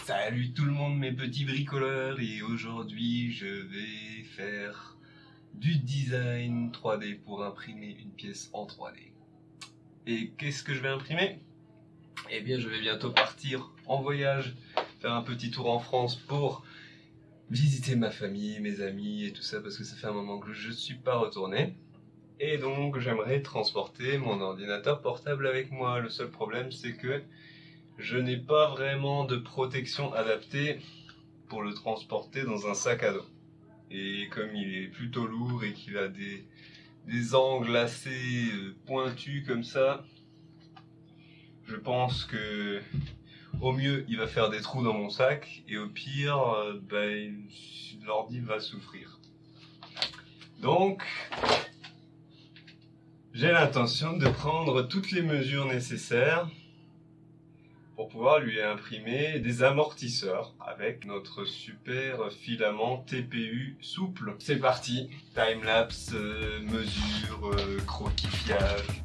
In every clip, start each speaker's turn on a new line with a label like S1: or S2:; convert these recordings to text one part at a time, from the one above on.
S1: Salut tout le monde mes petits bricoleurs, et aujourd'hui je vais faire du design 3D pour imprimer une pièce en 3D. Et qu'est-ce que je vais imprimer? Eh bien je vais bientôt partir en voyage, faire un petit tour en France pour visiter ma famille, mes amis et tout ça, parce que ça fait un moment que je ne suis pas retourné. Et donc j'aimerais transporter mon ordinateur portable avec moi. Le seul problème c'est que je n'ai pas vraiment de protection adaptée pour le transporter dans un sac à dos. Et comme il est plutôt lourd et qu'il a des angles assez pointus comme ça, je pense que au mieux il va faire des trous dans mon sac et au pire l'ordi va souffrir. Donc j'ai l'intention de prendre toutes les mesures nécessaires pour pouvoir lui imprimer des amortisseurs avec notre super filament TPU souple. C'est parti, timelapse, mesure, croquis-fiage.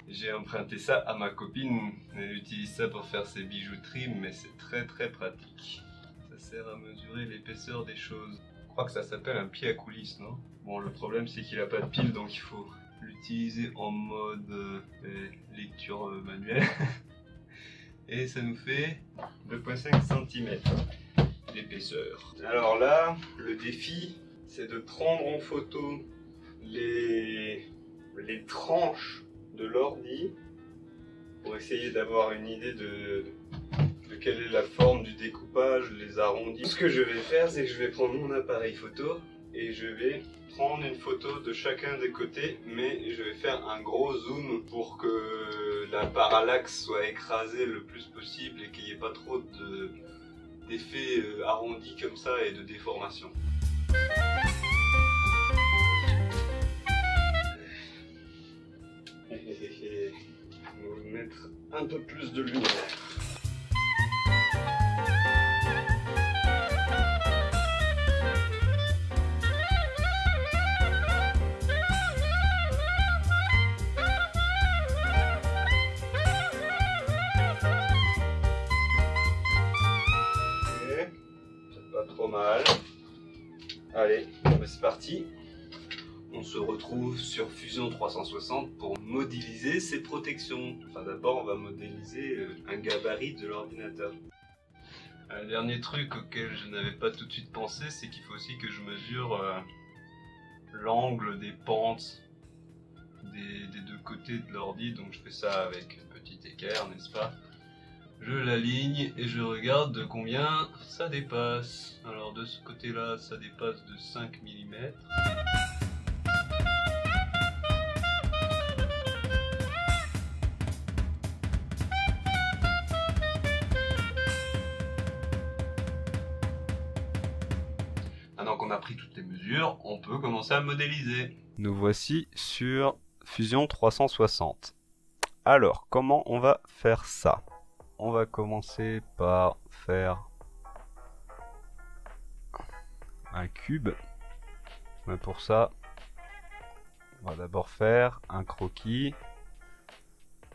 S1: J'ai emprunté ça à ma copine, elle utilise ça pour faire ses bijouteries, mais c'est très pratique. Ça sert à mesurer l'épaisseur des choses. Je crois que ça s'appelle un pied à coulisses, non? Bon, le problème c'est qu'il a pas de pile, donc il faut l'utiliser en mode lecture manuelle. Et ça nous fait 2,5 cm d'épaisseur. Alors là, le défi, c'est de prendre en photo les tranches de l'ordi pour essayer d'avoir une idée de quelle est la forme du découpage, les arrondis. Ce que je vais faire, c'est que je vais prendre mon appareil photo et je vais prendre une photo de chacun des côtés, mais je vais faire un gros zoom pour que la parallaxe soit écrasée le plus possible et qu'il n'y ait pas trop d'effets arrondis comme ça et de déformation. On va mettre un peu plus de lumière. Ok, c'est pas trop mal. Allez, c'est parti. On se retrouve sur Fusion 360 pour modéliser ses protections. Enfin d'abord on va modéliser un gabarit de l'ordinateur. Un dernier truc auquel je n'avais pas tout de suite pensé, c'est qu'il faut aussi que je mesure l'angle des pentes des deux côtés de l'ordi. Donc je fais ça avec une petite équerre, n'est-ce pas? Je l'aligne et je regarde de combien ça dépasse. Alors de ce côté là ça dépasse de 5 mm. Maintenant qu'on a pris toutes les mesures, on peut commencer à modéliser.
S2: Nous voici sur Fusion 360. Alors, comment on va faire ça? On va commencer par faire un cube. Mais pour ça, on va d'abord faire un croquis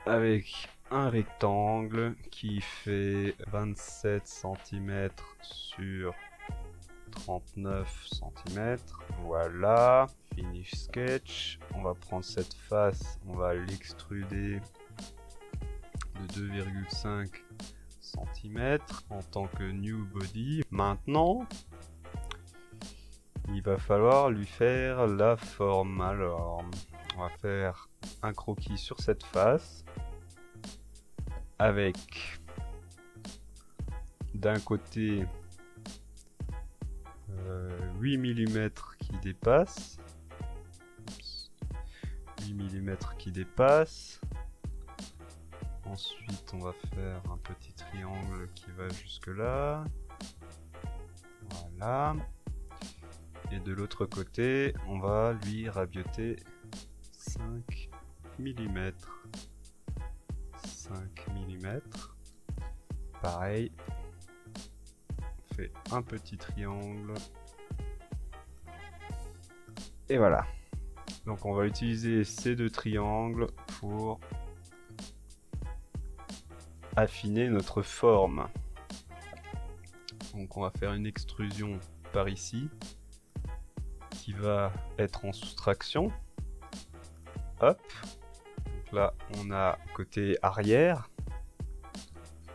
S2: avec un rectangle qui fait 27 cm sur 39 cm. Voilà, finish sketch. On va prendre cette face, on va l'extruder de 2,5 cm en tant que new body. Maintenant, il va falloir lui faire la forme. Alors, on va faire un croquis sur cette face avec d'un côté 8 mm qui dépasse, 8 mm qui dépasse, Ensuite, on va faire un petit triangle qui va jusque là. Voilà. Et de l'autre côté, on va lui rabioter 5 mm. 5 mm. Pareil. On fait un petit triangle. Et voilà. Donc on va utiliser ces deux triangles pour affiner notre forme. Donc on va faire une extrusion par ici qui va être en soustraction. Hop. Donc là on a côté arrière.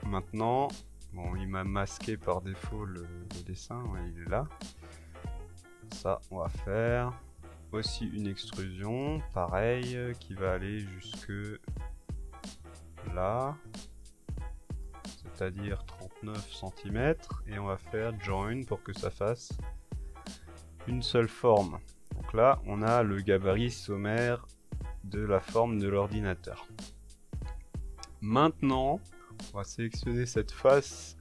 S2: Maintenant, bon, il m'a masqué par défaut le dessin, ouais, il est là. Ça, on va faire aussi une extrusion, pareil, qui va aller jusque là, c'est-à-dire 39 cm, et on va faire join pour que ça fasse une seule forme. Donc là, on a le gabarit sommaire de la forme de l'ordinateur. Maintenant, on va sélectionner cette face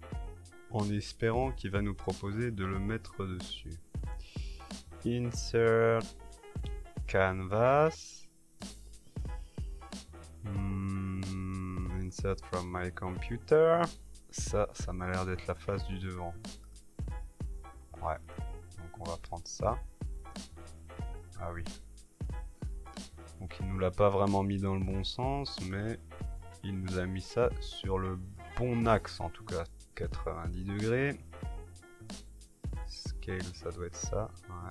S2: en espérant qu'il va nous proposer de le mettre dessus. Insert Canvas. Insert from my computer. Ça m'a l'air d'être la face du devant. Ouais. Donc on va prendre ça. Ah oui. Donc il nous l'a pas vraiment mis dans le bon sens, mais il nous a mis ça sur le bon axe en tout cas. 90 degrés. Scale, ça doit être ça. Ouais.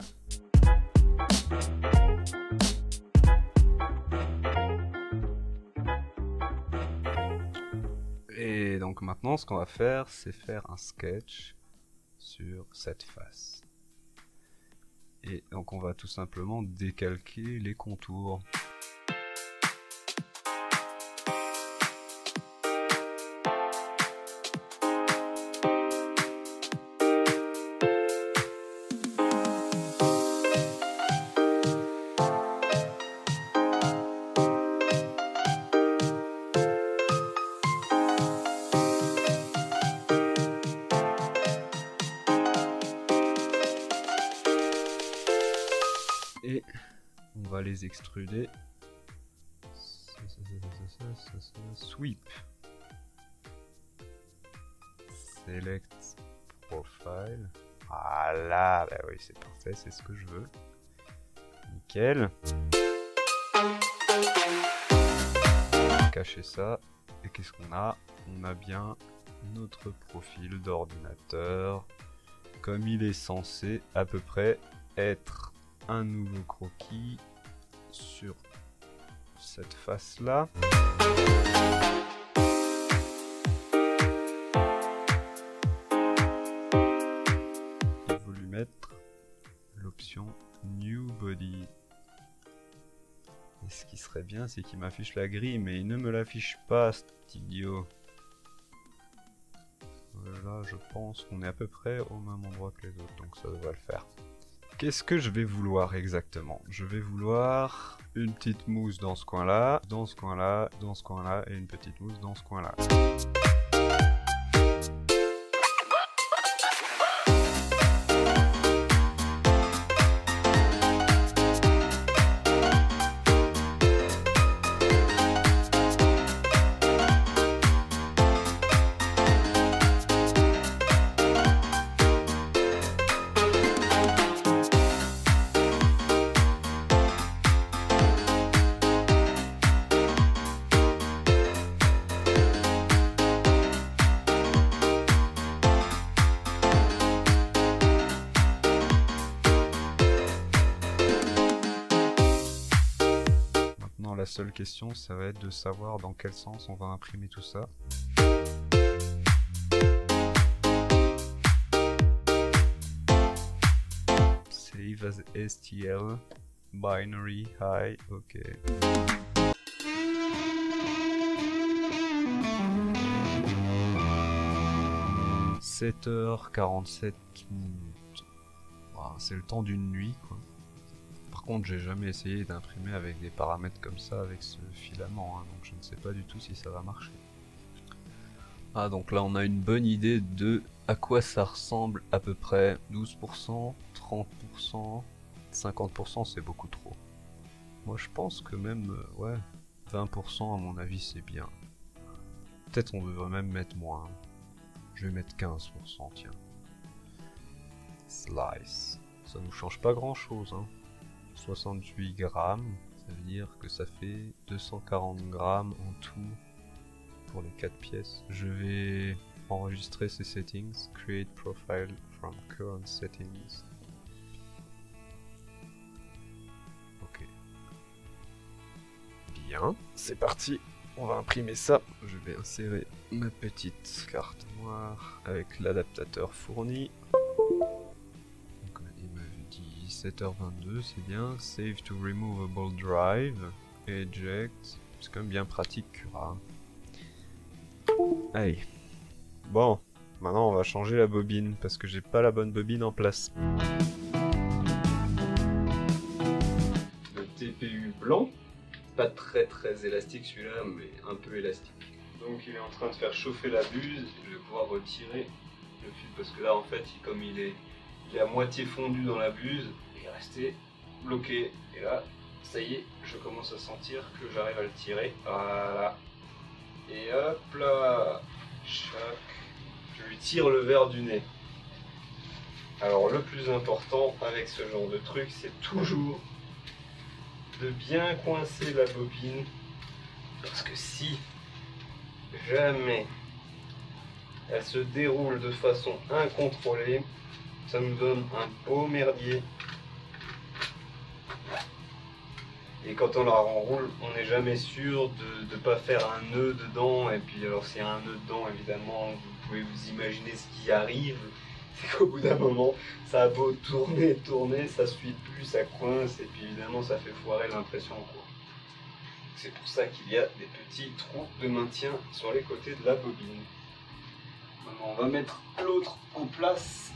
S2: Et donc maintenant, ce qu'on va faire, c'est faire un sketch sur cette face. Et donc on va tout simplement décalquer les contours. Et on va les extruder. Sweep. Select profile. Voilà, bah oui, c'est parfait, c'est ce que je veux. Nickel. Cacher ça. Et qu'est-ce qu'on a? On a bien notre profil d'ordinateur comme il est censé à peu près être. Un nouveau croquis sur cette face là. J'ai voulu mettre l'option New Body. Et ce qui serait bien, c'est qu'il m'affiche la grille, mais il ne me l'affiche pas, cet idiot. Voilà, je pense qu'on est à peu près au même endroit que les autres, donc ça devrait le faire. Qu'est-ce que je vais vouloir exactement? Je vais vouloir une petite mousse dans ce coin-là, dans ce coin-là, dans ce coin-là, et une petite mousse dans ce coin-là. La seule question, ça va être de savoir dans quel sens on va imprimer tout ça. Save as STL, binary, high, ok. « 7h47 minutes. Wow, c'est le temps d'une nuit, quoi. Par contre, j'ai jamais essayé d'imprimer avec des paramètres comme ça avec ce filament, hein, donc je ne sais pas du tout si ça va marcher. Ah, donc là on a une bonne idée de à quoi ça ressemble à peu près. 12%, 30%, 50% c'est beaucoup trop. Moi je pense que même, ouais, 20% à mon avis c'est bien. Peut-être on devrait même mettre moins. Je vais mettre 15%, tiens. Slice. Ça nous change pas grand chose, hein. 68 grammes, ça veut dire que ça fait 240 grammes en tout pour les 4 pièces. Je vais enregistrer ces settings. Create profile from current settings. Ok. Bien, c'est parti. On va imprimer ça. Je vais insérer ma petite carte noire avec l'adaptateur fourni. Donc, il me dit 17h22, c'est bien. Save to removable drive. Eject. C'est quand même bien pratique, Cura. Allez. Bon, maintenant on va changer la bobine parce que j'ai pas la bonne bobine en place.
S1: Le TPU blanc, pas très élastique celui-là, mais un peu élastique. Donc il est en train de faire chauffer la buse, je vais pouvoir retirer le fil parce que là en fait, comme il est à moitié fondu dans la buse, il est resté bloqué. Et là, ça y est, je commence à sentir que j'arrive à le tirer. Voilà. Et hop là, chac, je lui tire le verre du nez. Alors le plus important avec ce genre de truc, c'est toujours de bien coincer la bobine, parce que si jamais elle se déroule de façon incontrôlée, ça nous donne un beau merdier. Et quand on la renroule, on n'est jamais sûr de ne pas faire un nœud dedans. Et puis alors s'il y a un nœud dedans, évidemment, vous pouvez vous imaginer ce qui arrive. C'est qu'au bout d'un moment, ça a beau tourner, ça suit plus, ça coince. Et puis évidemment, ça fait foirer l'impression. C'est pour ça qu'il y a des petits trous de maintien sur les côtés de la bobine. Maintenant, on va mettre l'autre en place.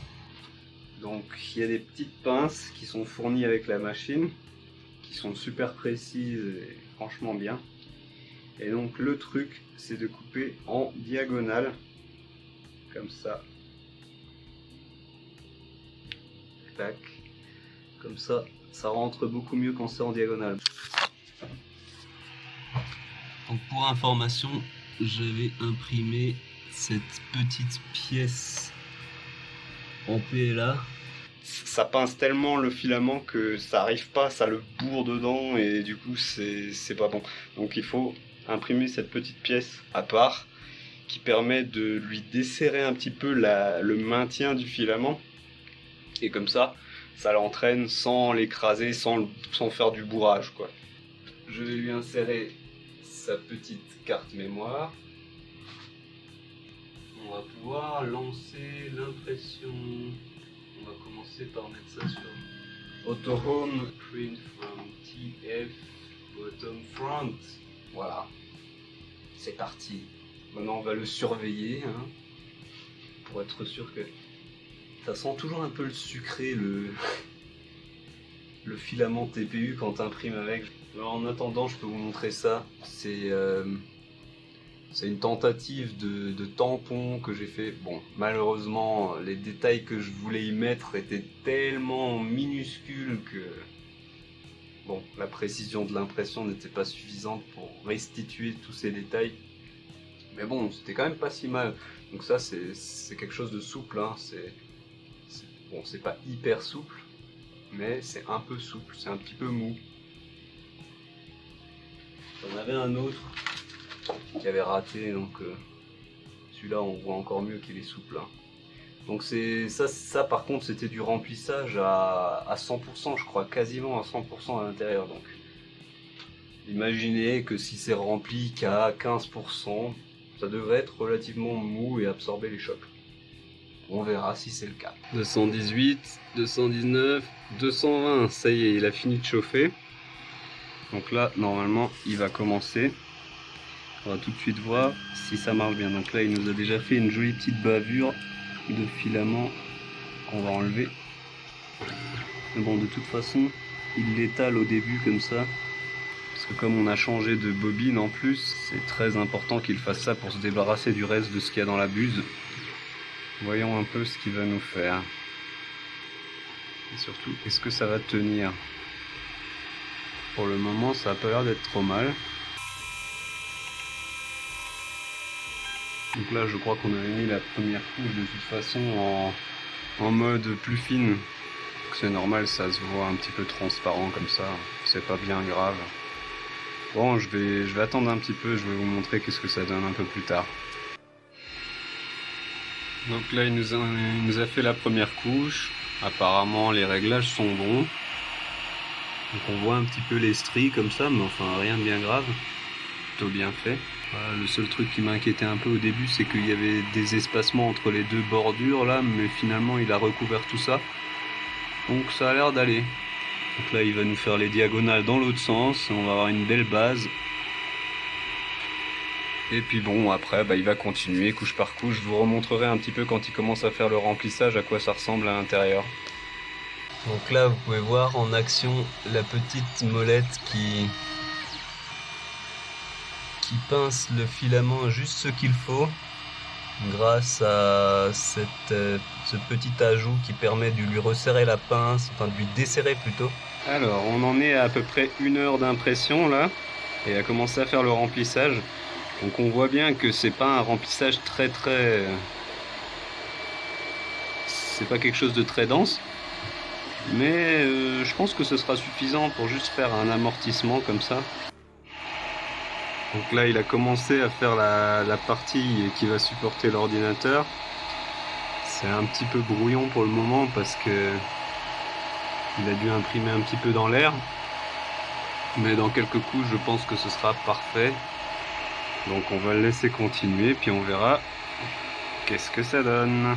S1: Donc il y a des petites pinces qui sont fournies avec la machine, qui sont super précises et franchement bien. Et donc le truc, c'est de couper en diagonale, comme ça. Tac. Comme ça, ça rentre beaucoup mieux quand c'est en diagonale. Donc pour information, j'avais imprimé cette petite pièce en PLA. Ça pince tellement le filament que ça arrive pas, ça le bourre dedans et du coup c'est pas bon. Donc il faut imprimer cette petite pièce à part qui permet de lui desserrer un petit peu le maintien du filament. Et comme ça l'entraîne sans l'écraser, sans faire du bourrage, quoi. Je vais lui insérer sa petite carte mémoire. On va pouvoir lancer l'impression. On va commencer par mettre ça sur Auto Home, Print from TF, Bottom Front. Voilà, c'est parti. Maintenant on va le surveiller, hein, pour être sûr que ça sent toujours un peu le sucré, le filament TPU quand tu imprimes avec. Alors, en attendant, je peux vous montrer ça. C'est une tentative de tampon que j'ai fait. Bon, malheureusement, les détails que je voulais y mettre étaient tellement minuscules que bon, la précision de l'impression n'était pas suffisante pour restituer tous ces détails. Mais bon, c'était quand même pas si mal. Donc ça, c'est quelque chose de souple, hein. Bon, c'est pas hyper souple, mais c'est un peu souple, c'est un petit peu mou. J'en avais un autre qui avait raté, donc celui-là on voit encore mieux qu'il est souple, hein. Donc ça par contre c'était du remplissage à 100%, je crois, quasiment à 100% à l'intérieur. Donc imaginez que si c'est rempli qu'à 15%, ça devrait être relativement mou et absorber les chocs. On verra si c'est le cas. 218, 219, 220, ça y est, il a fini de chauffer. Donc là, normalement, il va commencer. On va tout de suite voir si ça marche bien. Donc là, il nous a déjà fait une jolie petite bavure de filament qu'on va enlever. Mais bon, de toute façon, il l'étale au début comme ça. Parce
S2: Comme on a changé de bobine en plus, c'est très important qu'il fasse ça pour se débarrasser du reste de ce qu'il y a dans la buse. Voyons un peu ce qu'il va nous faire. Et surtout, est-ce que ça va tenir? Pour le moment, ça a pas l'air d'être trop mal. Donc là, je crois qu'on avait mis la première couche de toute façon en mode plus fine. C'est normal, ça se voit un petit peu transparent comme ça. C'est pas bien grave. Bon, je vais attendre un petit peu, je vais vous montrer qu'est-ce que ça donne un peu plus tard. Donc là, il nous a fait la première couche. Apparemment, les réglages sont bons. Donc on voit un petit peu les stries comme ça, mais enfin rien de bien grave. Plutôt bien fait. Voilà, le seul truc qui m'inquiétait un peu au début, c'est qu'il y avait des espacements entre les deux bordures là, mais finalement il a recouvert tout ça. Donc ça a l'air d'aller. Donc là il va nous faire les diagonales dans l'autre sens, on va avoir une belle base. Et puis bon, après il va continuer couche par couche. Je vous remontrerai un petit peu quand il commence à faire le remplissage à quoi ça ressemble à l'intérieur. Donc là vous pouvez voir en action la petite molette qui pince le filament juste ce qu'il faut grâce à ce petit ajout qui permet de lui resserrer la pince, enfin de lui desserrer plutôt. Alors on en est à peu près 1 heure d'impression là et a commencé à faire le remplissage. Donc on voit bien que c'est pas un remplissage c'est pas quelque chose de très dense, mais je pense que ce sera suffisant pour juste faire un amortissement comme ça. Donc là il a commencé à faire la partie qui va supporter l'ordinateur. C'est un petit peu brouillon pour le moment parce que il a dû imprimer un petit peu dans l'air. Mais dans quelques coups je pense que ce sera parfait. Donc on va le laisser continuer puis on verra qu'est-ce que ça donne.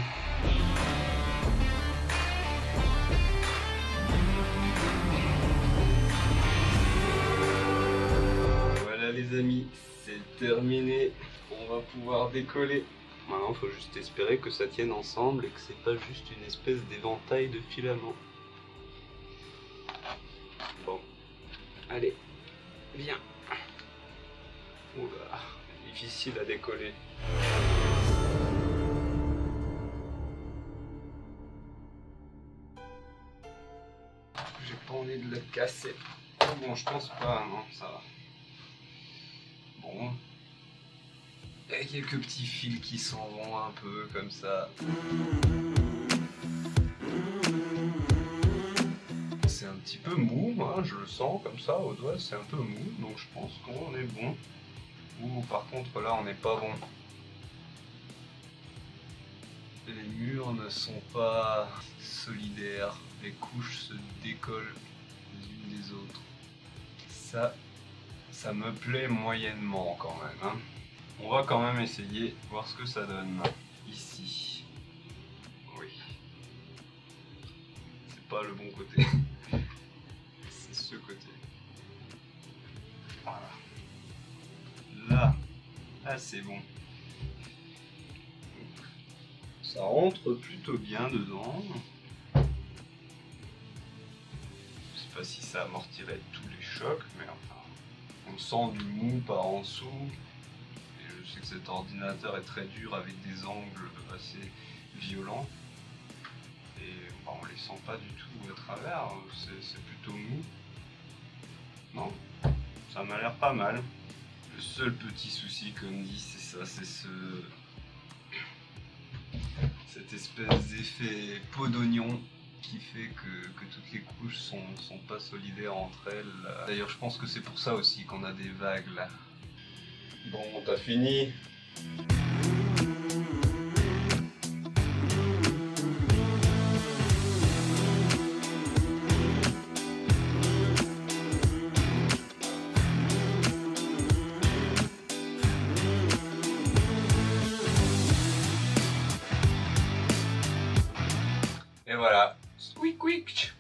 S2: Les amis, c'est terminé, on va pouvoir décoller. Maintenant il faut juste espérer que ça tienne ensemble et que c'est pas juste une espèce d'éventail de filaments. Bon, allez, viens. Oula, difficile à décoller. J'ai pas envie de le casser. Bon, je pense pas, non, ça va. Bon, il y a quelques petits fils qui s'en vont un peu comme ça. C'est un petit peu mou, hein, je le sens comme ça au doigt, c'est un peu mou, donc je pense qu'on est bon. Ou par contre là on n'est pas bon. Les murs ne sont pas solidaires, les couches se décollent les unes des autres. Ça me plaît moyennement quand même. Hein. On va quand même essayer, voir ce que ça donne ici. Oui. C'est pas le bon côté. C'est ce côté. Voilà. Là c'est bon. Ça rentre plutôt bien dedans. Je sais pas si ça amortirait tous les chocs, mais enfin, on sent du mou par en dessous. Et je sais que cet ordinateur est très dur avec des angles assez violents. Et bah, on les sent pas du tout à travers, c'est plutôt mou. Non, ça m'a l'air pas mal. Le seul petit souci comme dit, c'est ça, c'est cette espèce d'effet peau d'oignon qui fait que toutes les couches sont pas solidaires entre elles. D'ailleurs je pense que c'est pour ça aussi qu'on a des vagues là. Bon, t'as fini? Et voilà, squeak quick.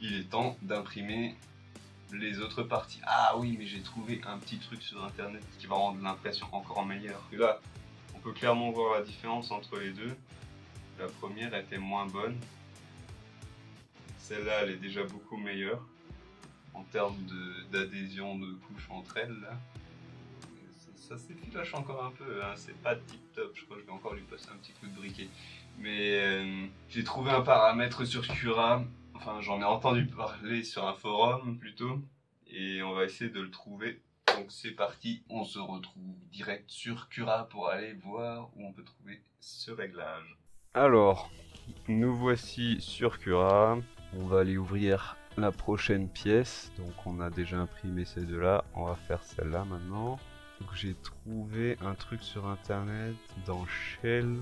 S2: Il est temps d'imprimer les autres parties. Ah oui, mais j'ai trouvé un petit truc sur internet qui va rendre l'impression encore meilleure. Et là, on peut clairement voir la différence entre les deux. La première était moins bonne. Celle-là, elle est déjà beaucoup meilleure.
S1: en termes d'adhésion de couches entre elles là. Ça s'effiloche encore un peu, hein. C'est pas tip top, je crois que je vais encore lui passer un petit coup de briquet. Mais j'ai trouvé un paramètre sur Cura, enfin j'en ai entendu parler sur un forum plutôt, et on va essayer de le trouver. Donc c'est parti, on se retrouve direct sur Cura pour aller voir où on peut trouver ce réglage.
S2: Alors, nous voici sur Cura. On va aller ouvrir la prochaine pièce. Donc on a déjà imprimé ces deux-là. On va faire celle-là maintenant. Donc j'ai trouvé un truc sur internet dans Shell.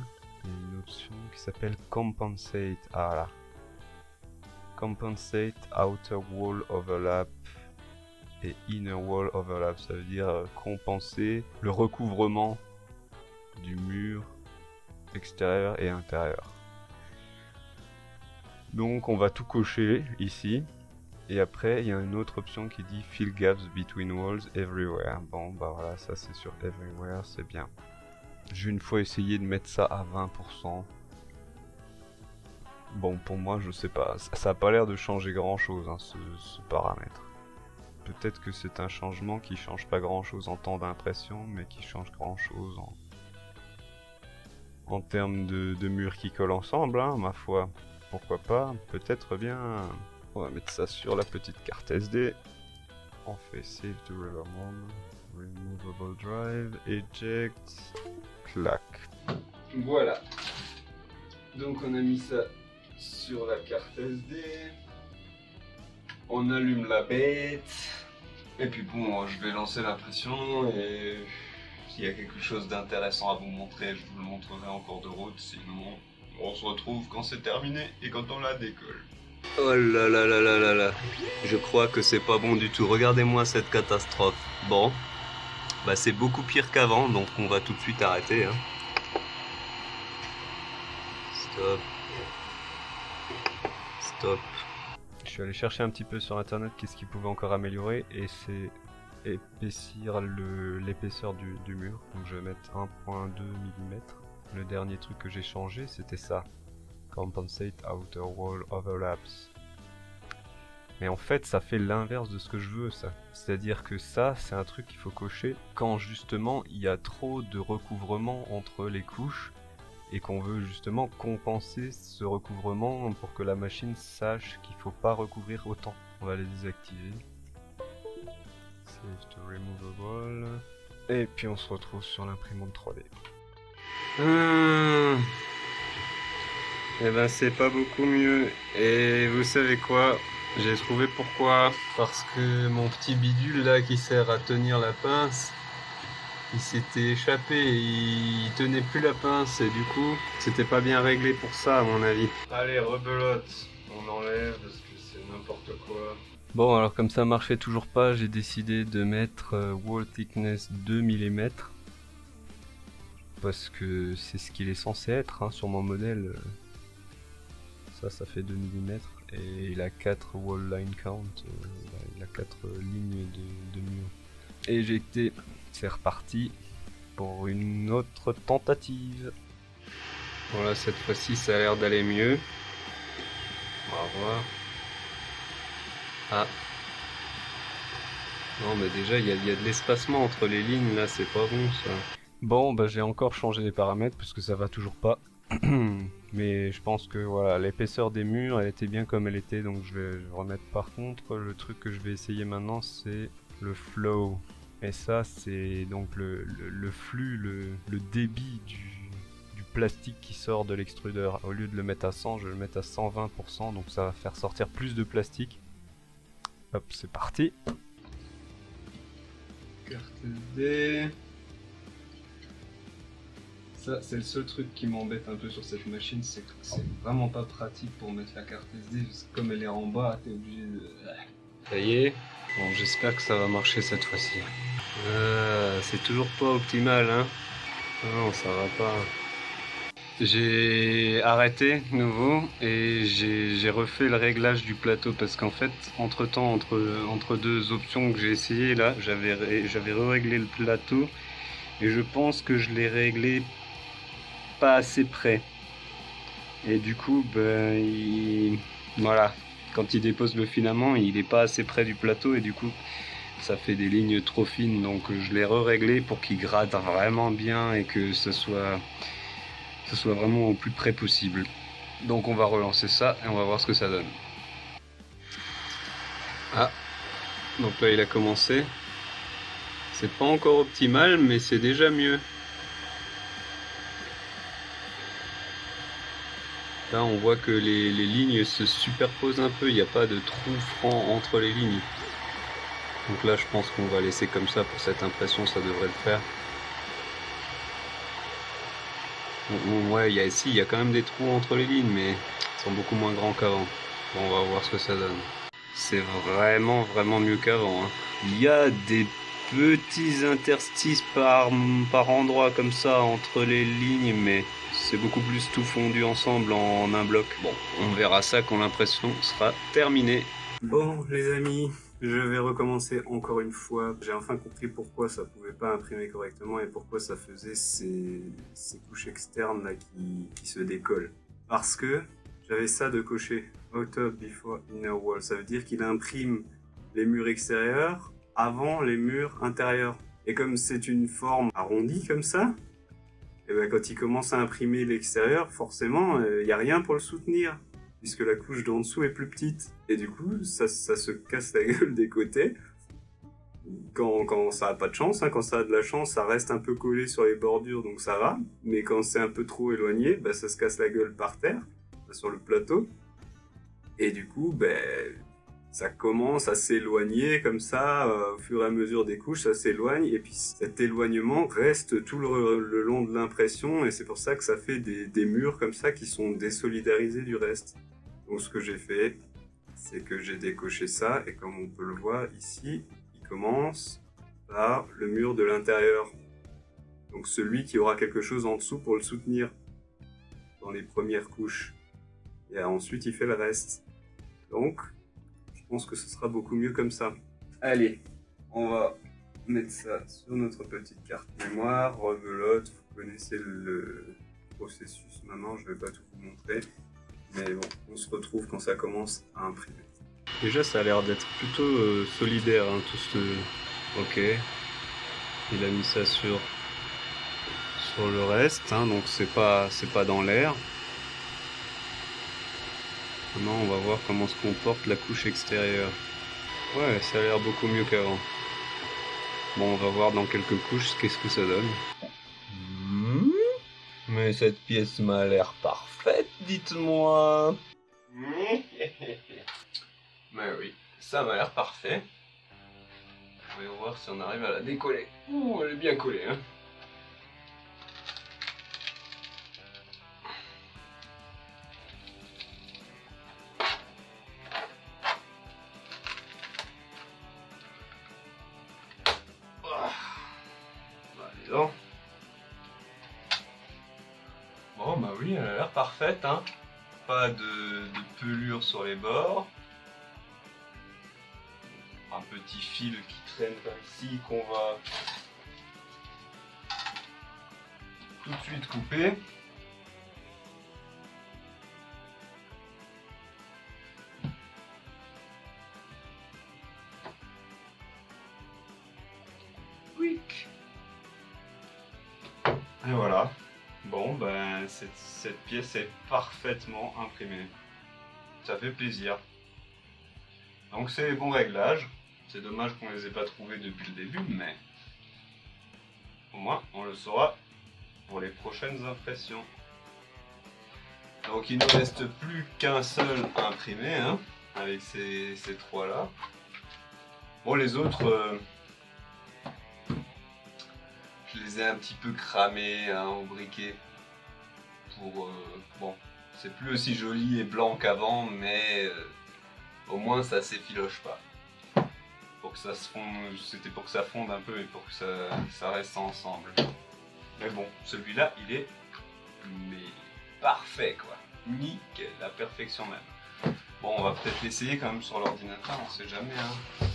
S2: Il y a une option qui s'appelle Compensate. Ah là. Compensate Outer Wall Overlap et Inner Wall Overlap. Ça veut dire compenser le recouvrement du mur extérieur et intérieur. Donc on va tout cocher ici. Et après il y a une autre option qui dit Fill gaps between walls everywhere. Bon bah voilà, ça c'est sur everywhere, c'est bien. J'ai une fois essayé de mettre ça à 20%. Bon pour moi je sais pas, ça a pas l'air de changer grand chose hein, ce paramètre. Peut-être que c'est un changement qui change pas grand chose en temps d'impression, mais qui change grand chose en termes de murs qui collent ensemble, hein, ma foi. Pourquoi pas, peut-être bien. On va mettre ça sur la petite carte SD. On fait Save to Removable Drive, Eject, clac.
S1: Voilà. Donc on a mis ça sur la carte SD. On allume la bête. Et puis bon, je vais lancer l'impression et s'il y a quelque chose d'intéressant à vous montrer, je vous le montrerai en cours de route. Sinon, on se retrouve quand c'est terminé et quand on la décolle.
S3: Oh là là là là là là. Je crois que c'est pas bon du tout. Regardez-moi cette catastrophe. Bon, bah c'est beaucoup pire qu'avant, donc on va tout de suite arrêter. Hein. Stop. Stop.
S2: Je suis allé chercher un petit peu sur internet qu'est-ce qu'il pouvait encore améliorer et c'est épaissir l'épaisseur du mur. Donc je vais mettre 1.2 mm. Le dernier truc que j'ai changé c'était ça. Compensate Outer Wall Overlaps. Mais en fait ça fait l'inverse de ce que je veux ça. C'est-à-dire que ça c'est un truc qu'il faut cocher quand justement il y a trop de recouvrement entre les couches et qu'on veut justement compenser ce recouvrement pour que la machine sache qu'il faut pas recouvrir autant. On va les désactiver. Save to Removable. Et puis on se retrouve sur l'imprimante 3D.
S3: Eh ben c'est pas beaucoup mieux. Et vous savez quoi? J'ai trouvé pourquoi. Parce que mon petit bidule là qui sert à tenir la pince, il s'était échappé et il tenait plus la pince et du coup c'était pas bien réglé pour ça à mon avis.
S1: Allez, rebelote, on enlève parce que c'est n'importe quoi.
S2: Bon alors comme ça marchait toujours pas, j'ai décidé de mettre Wall Thickness 2 mm. Parce que c'est ce qu'il est censé être hein, sur mon modèle. Ça fait 2 mm et il a 4 wall line count, il a 4 lignes de mur. Éjecté, c'est reparti pour une autre tentative.
S3: Voilà, cette fois-ci ça a l'air d'aller mieux. On va voir. Ah. Non mais déjà il y a de l'espacement entre les lignes là, c'est pas bon ça.
S2: Bon bah j'ai encore changé les paramètres parce que ça va toujours pas. Mais je pense que voilà, l'épaisseur des murs elle était bien comme elle était, donc je vais remettre. Par contre le truc que je vais essayer maintenant c'est le flow. Et ça c'est donc le flux, le débit du plastique qui sort de l'extrudeur. Au lieu de le mettre à 100, je vais le mettre à 120%, donc ça va faire sortir plus de plastique. Hop, c'est parti.
S1: Carte SD. Ça, c'est le seul truc qui m'embête un peu sur cette machine, c'est que c'est vraiment pas pratique pour mettre la carte SD, parce que comme elle est en bas, t'es obligé de...
S3: Ça y est. Bon, j'espère que ça va marcher cette fois-ci. C'est toujours pas optimal, hein. Non, ça va pas. J'ai arrêté de nouveau et j'ai refait le réglage du plateau parce qu'en fait, entre-temps, entre deux options que j'ai essayé là, j'avais réglé le plateau et je pense que je l'ai réglé pas assez près. Et du coup, ben, voilà, quand il dépose le filament, il n'est pas assez près du plateau et du coup ça fait des lignes trop fines. Donc je l'ai réglé pour qu'il gratte vraiment bien et que ce soit vraiment au plus près possible. Donc on va relancer ça et on va voir ce que ça donne. Ah, donc là il a commencé. C'est pas encore optimal, mais c'est déjà mieux. Là on voit que les lignes se superposent un peu, il n'y a pas de trou franc entre les lignes. Donc là je pense qu'on va laisser comme ça pour cette impression, ça devrait le faire. Ouais, il y a quand même des trous entre les lignes, mais ils sont beaucoup moins grands qu'avant. Bon, on va voir ce que ça donne. C'est vraiment mieux qu'avant, hein. Il y a des petits interstices par endroits comme ça entre les lignes, mais c'est beaucoup plus tout fondu ensemble en un bloc. Bon, on verra ça quand l'impression sera terminée. Bon, les amis, je vais recommencer encore une fois. J'ai enfin compris pourquoi ça pouvait pas imprimer correctement et pourquoi ça faisait ces couches externes là qui se décollent. Parce que j'avais ça de coché. Outer before inner wall. Ça veut dire qu'il imprime les murs extérieurs avant les murs intérieurs. Et comme c'est une forme arrondie comme ça, et ben quand il commence à imprimer l'extérieur, forcément, il n'y a rien pour le soutenir, puisque la couche d'en dessous est plus petite. Et du coup, ça se casse la gueule des côtés. Quand ça a pas de chance, hein, quand ça a de la chance, ça reste un peu collé sur les bordures, donc ça va. Mais quand c'est un peu trop éloigné, bah, ça se casse la gueule par terre, sur le plateau. Et du coup, ça commence à s'éloigner comme ça, au fur et à mesure des couches, ça s'éloigne. Et puis cet éloignement reste tout le long de l'impression, et c'est pour ça que ça fait des murs comme ça qui sont désolidarisés du reste. Donc ce que j'ai fait, c'est que j'ai décoché ça, et comme on peut le voir ici, il commence par le mur de l'intérieur. Donc celui qui aura quelque chose en dessous pour le soutenir dans les premières couches. Et ensuite il fait le reste. Donc, je pense que ce sera beaucoup mieux comme ça. Allez, on va mettre ça sur notre petite carte mémoire, rebelote, vous connaissez le processus maintenant, je ne vais pas tout vous montrer. Mais bon, on se retrouve quand ça commence à imprimer. Déjà, ça a l'air d'être plutôt solidaire, hein, tout ce... Ok, il a mis ça sur le reste, hein, donc c'est pas dans l'air. Maintenant, on va voir comment se comporte la couche extérieure. Ouais, ça a l'air beaucoup mieux qu'avant. Bon, on va voir dans quelques couches qu'est-ce que ça donne. Mais cette pièce m'a l'air parfaite, dites-moi. Mais oui, ça m'a l'air parfait. On va voir si on arrive à la décoller. Ouh, elle est bien collée, hein. Bon bah oui, elle a l'air parfaite, hein. Pas de pelure sur les bords. Un petit fil qui traîne par ici qu'on va tout de suite couper. Quick. Et voilà. Bon, ben cette pièce est parfaitement imprimée. Ça fait plaisir. Donc c'est les bons réglages. C'est dommage qu'on les ait pas trouvés depuis le début, mais au moins on le saura pour les prochaines impressions. Donc il ne nous reste plus qu'un seul à imprimer, hein, avec ces trois là. Bon, les autres, je les ai un petit peu cramés, hein, au briquet. Pour bon, c'est plus aussi joli et blanc qu'avant, mais au moins ça s'effiloche pas. Pour que ça se fonde, c'était pour que ça fonde un peu et pour que ça reste ensemble. Mais bon, celui-là, il est parfait, quoi. Nickel, la perfection même. Bon, on va peut-être l'essayer quand même sur l'ordinateur, on sait jamais, hein.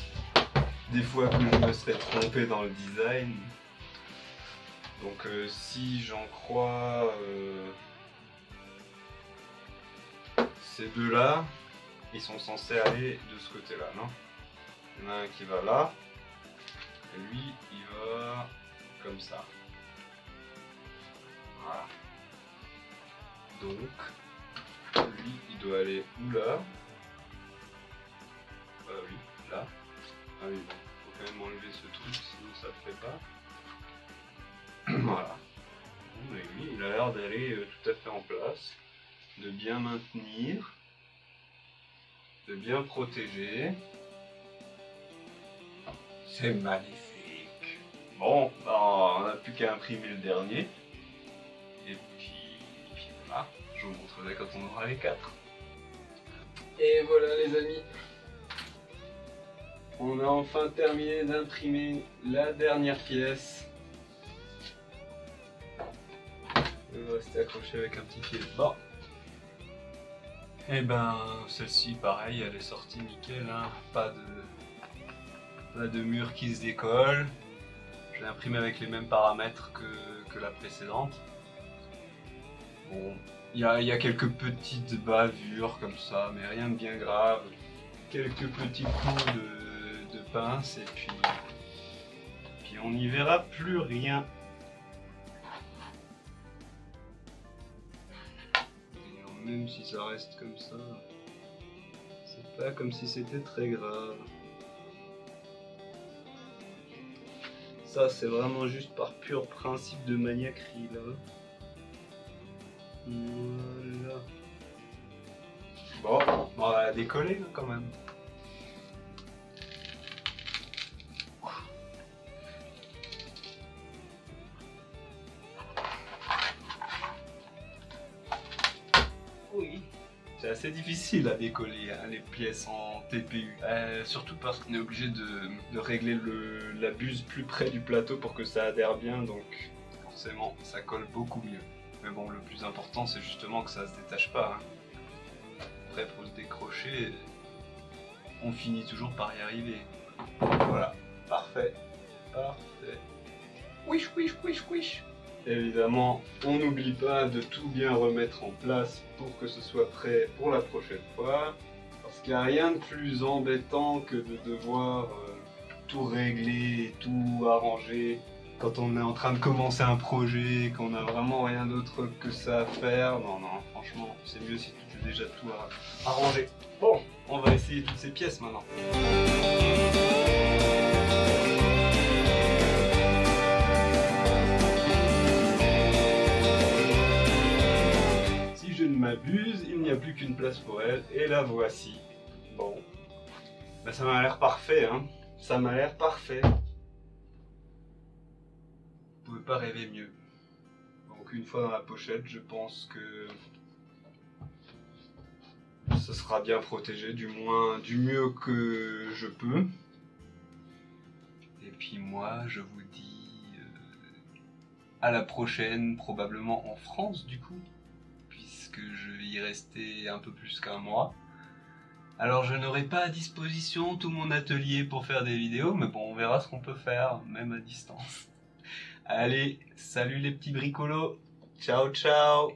S3: Des fois que je me serais trompé dans le design. Donc si j'en crois ces deux-là,
S1: ils sont censés aller de ce côté-là, non? Il y en a un qui va là, et lui, il va comme ça. Voilà. Donc, lui, il doit aller où là? Oui, là. Ah oui, bon, faut quand même enlever ce truc, sinon ça le fait pas. Voilà. Bon, et lui, il a l'air d'aller tout à fait en place, de bien maintenir, de bien protéger. C'est magnifique. Bon, bah, on n'a plus qu'à imprimer le dernier. Et puis voilà, je vous montrerai quand on aura les 4. Et voilà les amis. On a enfin terminé d'imprimer la dernière pièce. Elle va rester accrochée avec un petit fil. Bon. Et ben, celle-ci, pareil, elle est sortie nickel, hein. Pas de mur qui se décolle. Je l'ai imprimé avec les mêmes paramètres que la précédente. Bon, il y a quelques petites bavures comme ça, mais rien de bien grave. Quelques petits coups de pince et puis on n'y verra plus rien. Et même si ça reste comme ça, c'est pas comme si c'était très grave. Ça, c'est vraiment juste par pur principe de maniaquerie, là. Voilà. Bon, on va la décoller, là, quand même. Oui. C'est assez difficile à décoller, hein, les pièces en TPU. Surtout parce qu'on est obligé de régler la buse plus près du plateau pour que ça adhère bien, donc forcément ça colle beaucoup mieux. Mais bon, le plus important c'est justement que ça se détache pas. Hein. Après pour se décrocher, on finit toujours par y arriver. Voilà, parfait, parfait. Wish, wish, wish, wish. Évidemment, on n'oublie pas de tout bien remettre en place pour que ce soit prêt pour la prochaine fois. Parce qu'il n'y a rien de plus embêtant que de devoir tout régler, tout arranger quand on est en train de commencer un projet, qu'on n'a vraiment rien d'autre que ça à faire. Non, non, franchement, c'est mieux si tu as déjà tout arrangé. Bon, on va essayer toutes ces pièces maintenant. Si je ne m'abuse, il n'y a plus qu'une place pour elle, et la voici. Bon, ben, ça m'a l'air parfait, hein. Ça m'a l'air parfait. Vous pouvez pas rêver mieux. Donc une fois dans la pochette, je pense que ça sera bien protégé, du moins du mieux que je peux. Et puis moi, je vous dis à la prochaine, probablement en France du coup, puisque je vais y rester un peu plus qu'un mois. Alors je n'aurai pas à disposition tout mon atelier pour faire des vidéos, mais bon, on verra ce qu'on peut faire, même à distance. Allez, salut les petits bricolos, ciao ciao.